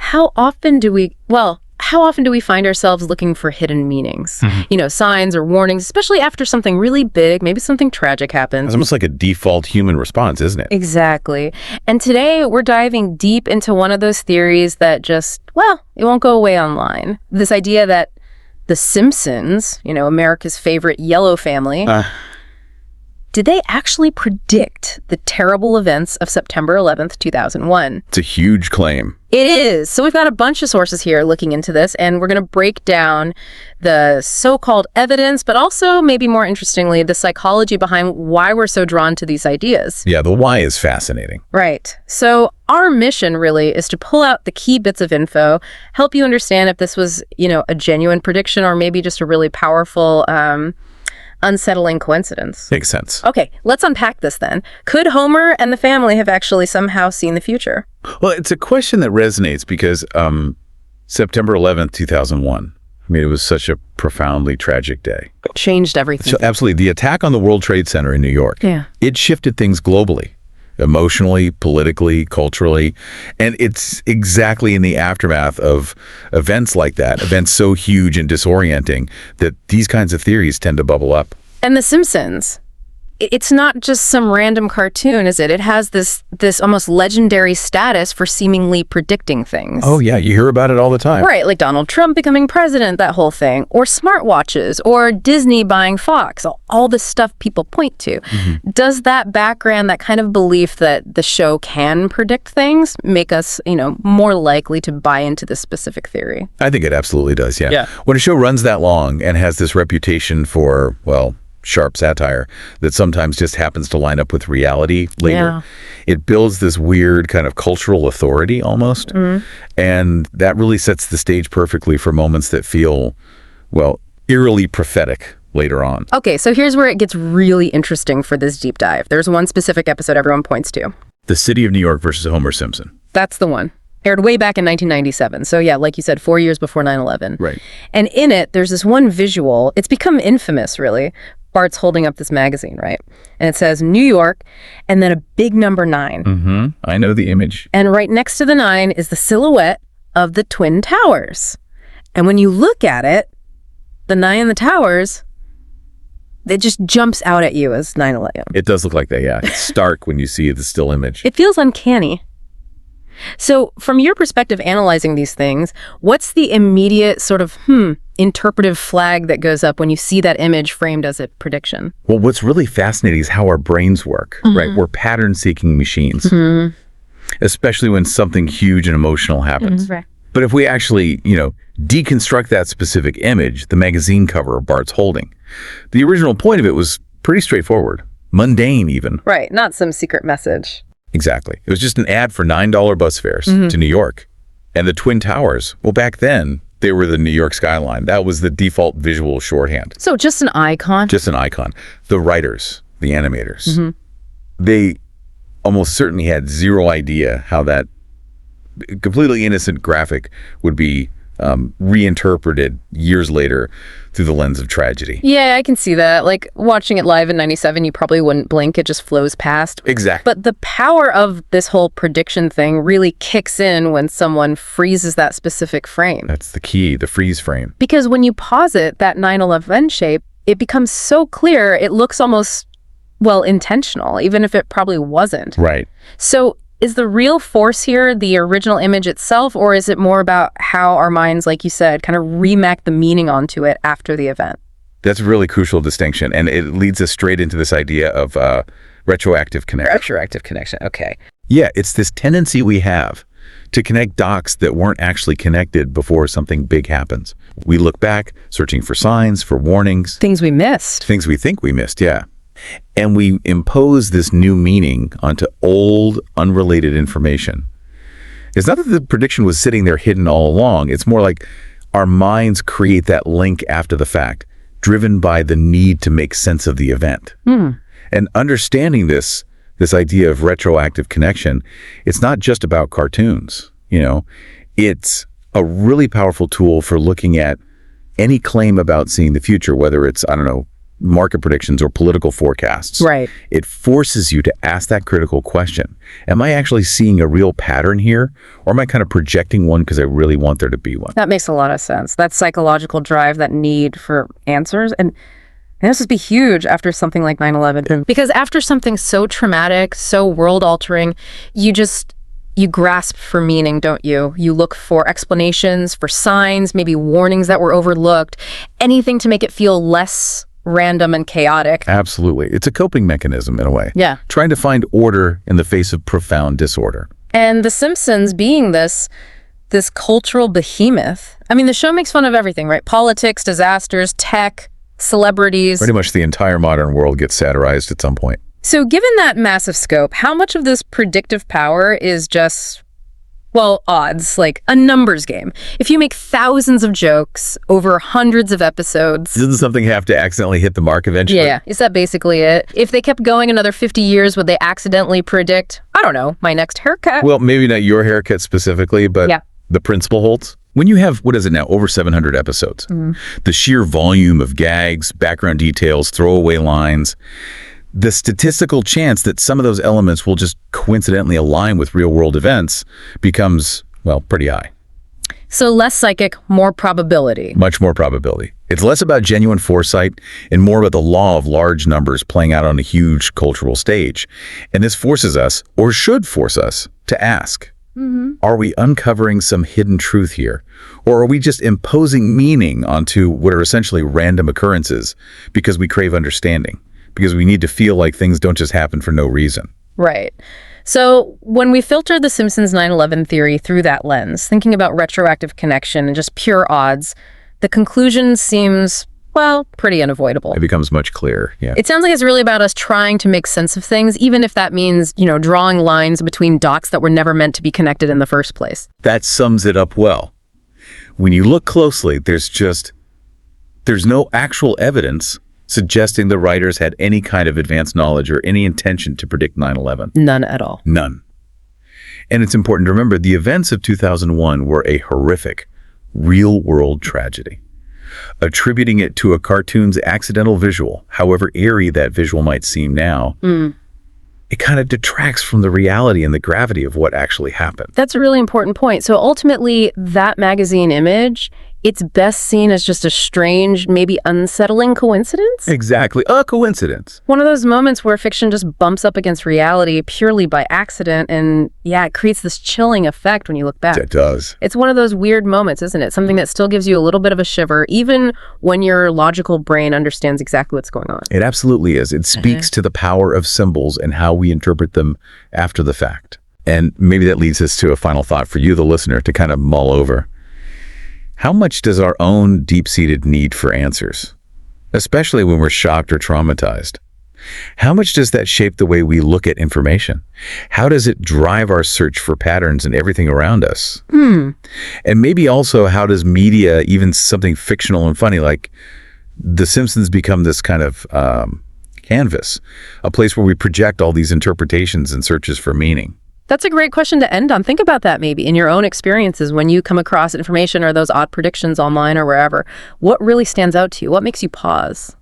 how often do we find ourselves looking for hidden meanings? Signs or warnings, especially after something really big, maybe something tragic happens. It's almost like a default human response, isn't it? Exactly. And today we're diving deep into one of those theories that just, it won't go away online. This idea that the Simpsons, America's favorite yellow family, did they actually predict the terrible events of September 11th, 2001? It's a huge claim. It is. So we've got a bunch of sources here looking into this, and we're going to break down the so-called evidence, but also, maybe more interestingly, the psychology behind why we're so drawn to these ideas. Yeah, the why is fascinating. Right. So our mission really is to pull out the key bits of info, help you understand if this was, a genuine prediction or maybe just a really powerful, unsettling coincidence. Makes sense. Okay, let's unpack this then. Could Homer and the family have actually somehow seen the future? Well, it's a question that resonates because September 11th, 2001, it was such a profoundly tragic day. It changed everything. So absolutely. The attack on the World Trade Center in New York, it shifted things globally, emotionally, politically, culturally, and it's exactly in the aftermath of events like that, events so huge and disorienting, that these kinds of theories tend to bubble up. And The Simpsons, it's not just some random cartoon, is it? It has this almost legendary status for seemingly predicting things. Oh yeah, you hear about it all the time. Right, like Donald Trump becoming president, that whole thing, or smartwatches, or Disney buying Fox, all the stuff people point to. Does that background, that kind of belief that the show can predict things, make us, more likely to buy into this specific theory? I think it absolutely does, yeah. When a show runs that long and has this reputation for, sharp satire that sometimes just happens to line up with reality later, it builds this weird kind of cultural authority almost. And that really sets the stage perfectly for moments that feel, eerily prophetic later on. Okay, so here's where it gets really interesting for this deep dive. There's one specific episode everyone points to. The City of New York versus Homer Simpson. That's the one. Aired way back in 1997. So yeah, like you said, 4 years before 9/11. Right. And in it, there's this one visual. It's become infamous, really. Bart's holding up this magazine, right? And it says New York, and then a big number 9. I know the image. And right next to the 9 is the silhouette of the Twin Towers. And when you look at it, the 9 and the towers, it just jumps out at you as 9/11. It does look like that, yeah. It's stark when you see the still image. It feels uncanny. So from your perspective, analyzing these things, what's the immediate sort of, interpretive flag that goes up when you see that image framed as a prediction? Well, what's really fascinating is how our brains work, right? We're pattern-seeking machines, especially when something huge and emotional happens. Right. But if we actually, deconstruct that specific image, the magazine cover Bart's holding, the original point of it was pretty straightforward, mundane even. Right, not some secret message. Exactly. It was just an ad for $9 bus fares to New York. And the Twin Towers, back then, they were the New York skyline. That was the default visual shorthand. So just an icon? Just an icon. The writers, the animators, they almost certainly had zero idea how that completely innocent graphic would be reinterpreted years later through the lens of tragedy. Yeah, I can see that. Like watching it live in 97, you probably wouldn't blink. It just flows past. Exactly. But the power of this whole prediction thing really kicks in when someone freezes that specific frame. That's the key, the freeze frame. Because when you pause it, that 9/11 shape, it becomes so clear, it looks almost, intentional, even if it probably wasn't. Right. So is the real force here the original image itself, or is it more about how our minds, like you said, kind of remap the meaning onto it after the event? That's a really crucial distinction, and it leads us straight into this idea of retroactive connection. Retroactive connection, okay. Yeah, it's this tendency we have to connect dots that weren't actually connected before something big happens. We look back, searching for signs, for warnings. Things we missed. Things we think we missed, yeah. And we impose this new meaning onto old, unrelated information. It's not that the prediction was sitting there hidden all along. It's more like our minds create that link after the fact, driven by the need to make sense of the event. And understanding this idea of retroactive connection, it's not just about cartoons. It's a really powerful tool for looking at any claim about seeing the future, whether it's, market predictions or political forecasts. Right. It forces you to ask that critical question. Am I actually seeing a real pattern here? Or am I kind of projecting one because I really want there to be one? That makes a lot of sense. That psychological drive, that need for answers. And this would be huge after something like 9/11. Because after something so traumatic, so world-altering, you grasp for meaning, don't you? You look for explanations, for signs, maybe warnings that were overlooked, anything to make it feel less random and chaotic. Absolutely. It's a coping mechanism in a way. Yeah. Trying to find order in the face of profound disorder. And The Simpsons being this cultural behemoth. I mean, the show makes fun of everything, right? Politics, disasters, tech, celebrities. Pretty much the entire modern world gets satirized at some point. So given that massive scope, how much of this predictive power is just, well, odds, like a numbers game? If you make thousands of jokes over hundreds of episodes... Doesn't something have to accidentally hit the mark eventually? Yeah, is that basically it? If they kept going another 50 years, would they accidentally predict, I don't know, my next haircut? Well, maybe not your haircut specifically, but yeah. The principle holds. When you have, what is it now, over 700 episodes, the sheer volume of gags, background details, throwaway lines, the statistical chance that some of those elements will just coincidentally align with real-world events becomes, well, pretty high. So less psychic, more probability. Much more probability. It's less about genuine foresight and more about the law of large numbers playing out on a huge cultural stage. And this forces us, or should force us, to ask, are we uncovering some hidden truth here? Or are we just imposing meaning onto what are essentially random occurrences because we crave understanding? Because we need to feel like things don't just happen for no reason. Right. So when we filtered the Simpsons 9/11 theory through that lens, thinking about retroactive connection and just pure odds, the conclusion seems, well, pretty unavoidable. It becomes much clearer, yeah. It sounds like it's really about us trying to make sense of things, even if that means, drawing lines between dots that were never meant to be connected in the first place. That sums it up well. When you look closely, there's no actual evidence suggesting the writers had any kind of advanced knowledge or any intention to predict 9/11. None at all. None. And it's important to remember the events of 2001 were a horrific, real-world tragedy. Attributing it to a cartoon's accidental visual, however eerie that visual might seem now, it kind of detracts from the reality and the gravity of what actually happened. That's a really important point. So ultimately, that magazine image, it's best seen as just a strange, maybe unsettling coincidence? Exactly. A coincidence. One of those moments where fiction just bumps up against reality purely by accident, and yeah, it creates this chilling effect when you look back. It does. It's one of those weird moments, isn't it? Something that still gives you a little bit of a shiver, even when your logical brain understands exactly what's going on. It absolutely is. It speaks to the power of symbols and how we interpret them after the fact. And maybe that leads us to a final thought for you, the listener, to kind of mull over. How much does our own deep-seated need for answers, especially when we're shocked or traumatized, how much does that shape the way we look at information? How does it drive our search for patterns in everything around us? And maybe also, how does media, even something fictional and funny like The Simpsons, become this kind of canvas, a place where we project all these interpretations and searches for meaning? That's a great question to end on. Think about that maybe in your own experiences when you come across information or those odd predictions online or wherever. What really stands out to you? What makes you pause?